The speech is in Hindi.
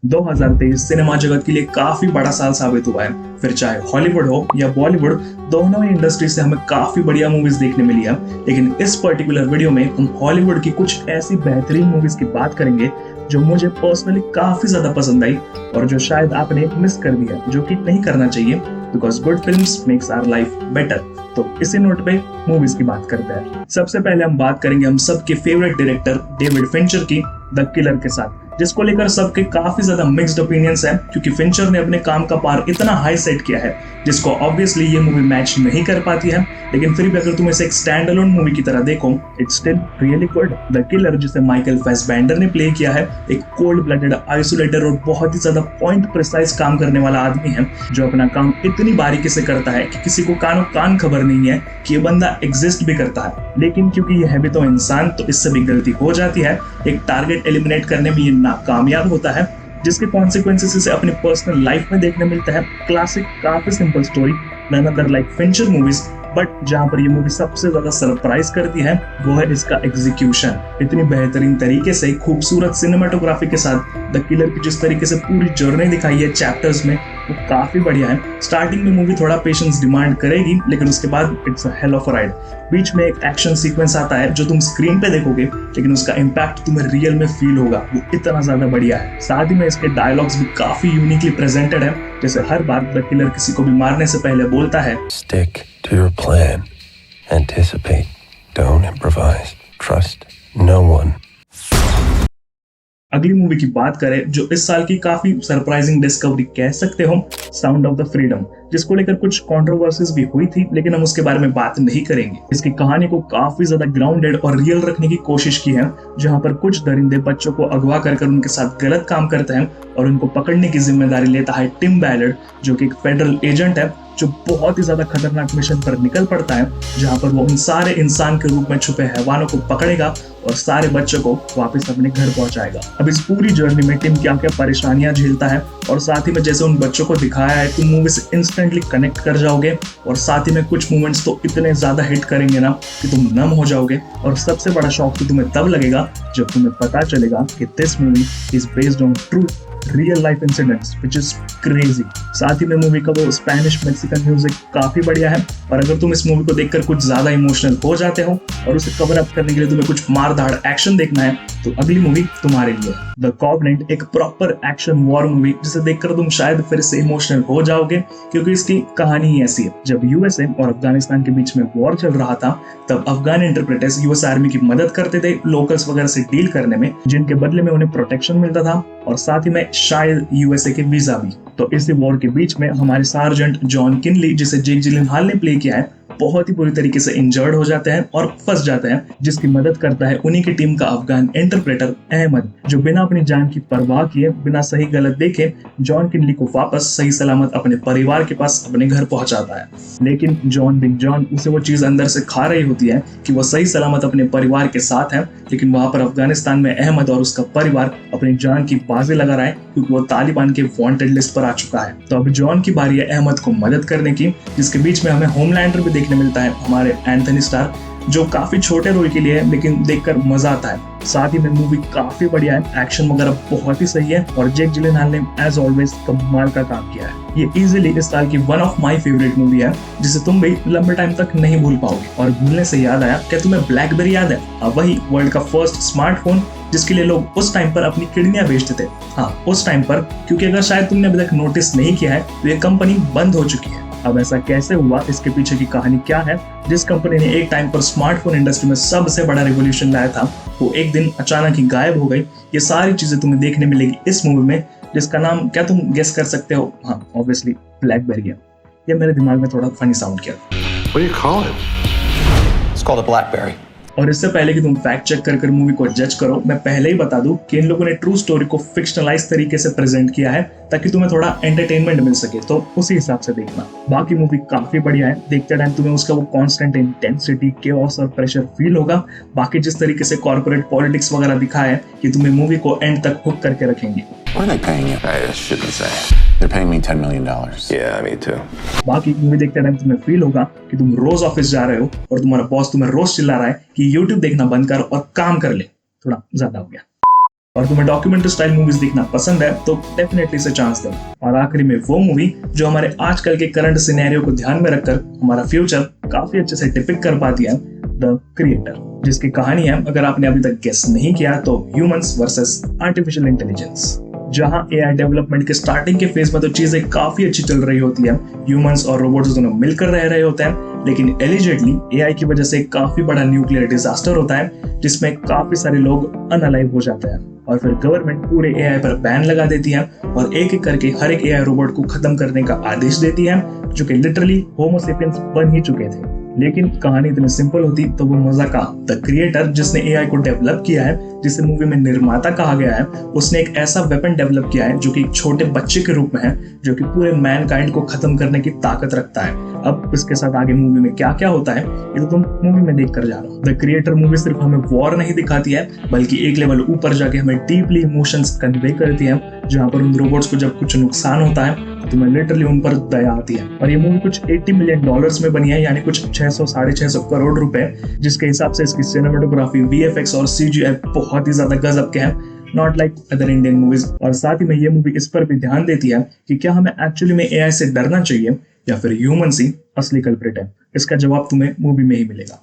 2023 सिनेमा जगत के लिए काफी बड़ा साल साबित हुआ है। फिर चाहे हॉलीवुड हो या बॉलीवुड, दोनों ही इंडस्ट्री से हमें काफी बढ़िया मूवीज देखने मिली है। लेकिन इस पर्टिकुलर वीडियो में हम हॉलीवुड की कुछ ऐसी बेहतरीन मूवीज की बात करेंगे जो मुझे पर्सनली काफी ज्यादा पसंद आई और जो शायद आपने मिस कर दिया, जो कि नहीं करना चाहिए, because good films makes our life better. तो इसी नोट पे मूवीज की बात करते हैं। सबसे पहले हम बात करेंगे हम सबके फेवरेट डायरेक्टर डेविड फिंचर की द किलर के साथ, जिसको लेकर सबके काफी ज्यादा मिक्स्ड ओपिनियंस हैं, क्योंकि फिंचर ने अपने काम का पार इतना हाई सेट किया है जिसको ऑब्वियसली ये मूवी मैच नहीं कर पाती है। लेकिन फिर भी अगर तुम इसे एक स्टैंड अलोन मूवी की तरह देखो, it's still really good. The killer, जिसे माइकल फैसबेंडर ने प्ले किया है, एक कोल्ड ब्लडेड, आइसोलेटेड और बहुत ही ज्यादा पॉइंट प्रिसाइज काम करने वाला आदमी है, जो अपना काम इतनी बारीकी से करता है कि किसी को कानो कान खबर नहीं है कि ये बंदा एग्जिस्ट भी करता है। लेकिन क्योंकि यह भी तो इंसान, तो इससे भी गलती हो जाती है। एक टारगेट एलिमिनेट करने में ये नाकामयाब होता है, जिसके कॉन्सिक्वेंसेस इसे अपनी पर्सनल लाइफ में देखने मिलता है। क्लासिक, काफी simple story, none other like Fincher movies. But जहां पर ये मूवी सबसे ज्यादा सरप्राइज करती है वो है इसका एग्जीक्यूशन। इतनी बेहतरीन तरीके से खूबसूरत सिनेमाटोग्राफी के साथ द किलर की जिस तरीके से पूरी जर्नी दिखाई है चैप्टर्स में, वो काफी बढ़िया है। स्टार्टिंग में मूवी थोड़ा पेशेंस डिमांड करेगी, लेकिन उसके बाद it's a hell of a ride. बीच में एक एक्शन सीक्वेंस आता है जो तुम स्क्रीन पे देखोगे, लेकिन उसका इम्पैक्ट तुम्हें रियल में फील होगा, वो इतना ज्यादा बढ़िया है। साथ ही में इसके डायलॉग्स भी काफी यूनिकली प्रेजेंटेड है, जैसे हर बार द किलर किसी को भी मारने से पहले बोलता है, Stick to your plan. Anticipate. Don't improvise. Trust no one. अगली मूवी की बात करें जो इस साल की काफी सरप्राइजिंग डिस्कवरी कह सकते हो, साउंड ऑफ द फ्रीडम, जिसको लेकर कुछ कंट्रोवर्सीज भी हुई थी, लेकिन हम उसके बारे में बात नहीं करेंगे। इसकी कहानी को काफी ज्यादा ग्राउंडेड और रियल रखने की कोशिश की है, जहां पर कुछ दरिंदे बच्चों को अगवा कर उनके साथ गलत काम करते हैं और उनको पकड़ने की जिम्मेदारी लेता है टिम बैलर्ड, जो कि एक फेडरल एजेंट है, जो बहुत ही ज्यादा खतरनाक मिशन पर निकल पड़ता है, जहां पर वो उन सारे इंसान के रूप में छुपे हैवानों को पकड़ेगा और सारे बच्चों को वापस अपने घर पहुंचाएगा। अब इस पूरी जर्नी में टिम क्या क्या परेशानियां झेलता है, और साथ ही में जैसे उन बच्चों को दिखाया है, तुम मूवी से इंस्टेंटली कनेक्ट कर जाओगे, और साथ ही में कुछ मोमेंट्स तो इतने ज्यादा हिट करेंगे ना कि तुम नम हो जाओगे। और सबसे बड़ा शौक तो तुम्हें तब लगेगा जब तुम्हें पता चलेगा कि this movie is based on true real life incidents, which is crazy. साथ ही में मूवी का वो स्पेनिश मेक्सिकन म्यूजिक काफी बढ़िया है, और अगर तुम इस मूवी को देखकर कुछ ज्यादा इमोशनल हो जाते हो और उसे कवर अप करने के लिए तुम्हें कुछ मारधाड़ एक्शन देखना है, तो अगली मूवी तुम्हारे लिए। द कॉवेनेंट एक प्रॉपर एक्शन वॉर मूवी, जिसे देखकर तुम शायद फिर से इमोशनल हो जाओगे, क्योंकि इसकी कहानी ही ऐसी है। जब यूएसए और अफगानिस्तान के बीच में वॉर चल रहा था, तब अफगान इंटरप्रेटर्स यूएस आर्मी की मदद करते थे लोकल्स वगैरह से डील करने में, जिनके बदले में उन्हें प्रोटेक्शन मिलता था और साथ ही में शायद यूएसए के वीजा भी। तो इसी वॉर के बीच में हमारे सार्जेंट जॉन किनली, जिसे जेक जिलेनहॉल ने प्ले किया है, बहुत ही बुरी तरीके से इंजर्ड हो जाते हैं और फंस जाते हैं, जिसकी मदद करता है उन्हीं की टीम का अफगान इंटरप्रेटर अहमद, जो बिना अपनी जान की परवाह किए, बिना सही गलत देखे, जॉन किनली को वापस सही सलामत अपने परिवार के पास अपने घर पहुंचाता है। लेकिन जॉन बिग जॉन, उसे वो चीज अंदर से खा रही होती है कि वो सही सलामत अपने परिवार के साथ है, लेकिन वहां पर अफगानिस्तान में अहमद और उसका परिवार अपनी जान की बाजी लगा रहा है, क्योंकि वो तालिबान के वांटेड लिस्ट पर आ चुका है। तो अब जॉन की बारी है अहमद को मदद करने की, जिसके बीच में हमें होमलैंडर भी देखने मिलता है, हमारे एंथनी स्टार, जो काफी छोटे रोल के लिए है, लेकिन देखकर मजा आता है। साथ ही में मूवी काफी बढ़िया है, एक्शन वगैरह बहुत ही सही है, और जेक जिलेनहॉल ने एज ऑलवेज कमाल का काम किया है। ये इजीली इस साल की one of my favourite movie है, जिसे तुम भी लंबे टाइम तक नहीं भूल पाओगे। और भूलने से याद आया, क्या तुम्हें ब्लैकबेरी याद है? वही वर्ल्ड का फर्स्ट स्मार्टफोन, जिसके लिए लोग उस टाइम पर अपनी किडनियां बेचते थे। हाँ, उस टाइम पर, क्योंकि अगर शायद तुमने अभी तक नोटिस नहीं किया है, तो ये कंपनी बंद हो चुकी है। अब ऐसा कैसे हुआ, इसके पीछे की कहानी क्या है? जिस कंपनी ने एक टाइम पर स्मार्टफोन इंडस्ट्री में सबसे बड़ा रिवॉल्यूशन लाया था, वो एक दिन अचानक ही गायब हो गई। ये सारी चीजें तुम्हें देखने मिलेगी इस मूवी में, जिसका नाम क्या तुम गेस कर सकते हो? हाँ, ऑब्वियसली ब्लैकबेरी है। ये मेरे दिमाग में थोड़ा फनी साउंड किया। What do you call it? It's called a BlackBerry. और इससे पहले कि तुम फैक्ट चेक कर मूवी को जज करो, मैं पहले ही बता दूं कि इन लोगों ने ट्रू स्टोरी को फिक्शनलाइज तरीके से प्रेजेंट किया है, ताकि तुम्हें थोड़ा एंटरटेनमेंट मिल सके, तो उसी हिसाब से देखना। बाकी मूवी काफी बढ़िया है, देखते टाइम तुम्हें उसका वो कांस्टेंट इंटेंसिटी, केओस और प्रेशर फील होगा। बाकी जिस तरीके से कॉर्पोरेट पॉलिटिक्स वगैरह दिखाया है, कि तुम्हें मूवी को एंड तक हुक करके रखेंगे। What are they paying you? I shouldn't say. They're paying me $10 million. Yeah, me too. बाकी मूवी देखते टाइम तुम्हें फील होगा कि तुम रोज ऑफिस जा रहे हो और तुम्हारा बॉस तुम्हें रोज चिल्ला रहा है कि YouTube देखना बंद कर और काम कर ले। थोड़ा ज्यादा हो गया। और तुम्हें डॉक्यूमेंट्री स्टाइल मूवीज देखना पसंद है तो डेफिनेटली इसे चांस दो। और आखिरी में वो मूवी जो हमारे आजकल के करंट सिनेरियो को ध्यान में रखकर हमारा फ्यूचर काफी अच्छे से डिपिक्ट कर पाती है, द क्रिएटर, जिसकी कहानी है, अगर आपने अभी तक गेस नहीं किया तो ह्यूमंस वर्सेस आर्टिफिशियल इंटेलिजेंस। जहां एआई डेवलपमेंट के स्टार्टिंग के फेज में तो चीजें काफी अच्छी चल रही होती है, ह्यूमंस और रोबोट्स दोनों मिलकर रह रहे होते हैं, लेकिन एलिजेडली एआई की वजह से काफी बड़ा न्यूक्लियर डिजास्टर होता है जिसमें काफी सारे लोग अनअलाइव हो जाते हैं और फिर गवर्नमेंट पूरे एआई पर बैन लगा देती है और एक एक करके हर एक एआई रोबोट को खत्म करने का आदेश देती है, जो कि लिटरली होमो सेपियंस बन ही चुके थे। लेकिन कहानी इतनी सिंपल होती तो वो मजा कहाँ। द क्रिएटर, जिसने एआई को डेवलप किया है, जिसे मूवी में निर्माता कहा गया है, उसने एक ऐसा वेपन डेवलप किया है जो कि एक छोटे बच्चे के रूप में है, जो कि पूरे मैनकाइंड को खत्म करने की ताकत रखता है। अब इसके साथ आगे मूवी में क्या क्या होता है ये तो तुम मूवी में देख कर जा रहे हो। द क्रिएटर मूवी सिर्फ हमें वॉर नहीं दिखाती है, बल्कि एक लेवल ऊपर जाके हमें डीपली इमोशंस कन्वे करती है, जहाँ पर उन रोबोट्स को जब कुछ नुकसान होता है तो मैं लिटरली उन पर दया आती है। और ये मूवी कुछ $80 मिलियन में बनी है, यानी कुछ 600-650 करोड़ रुपए, जिसके हिसाब से इसकी सिनेमेटोग्राफी, वीएफएक्स और सीजीआई बहुत ही ज्यादा गजब के हैं, not like other Indian movies. और साथ ही में ये मूवी इस पर भी ध्यान देती है कि क्या हमें एक्चुअली में एआई से डरना चाहिए या फिर ह्यूमन ही असली कल्प्रिट है। इसका जवाब तुम्हें मूवी में ही मिलेगा।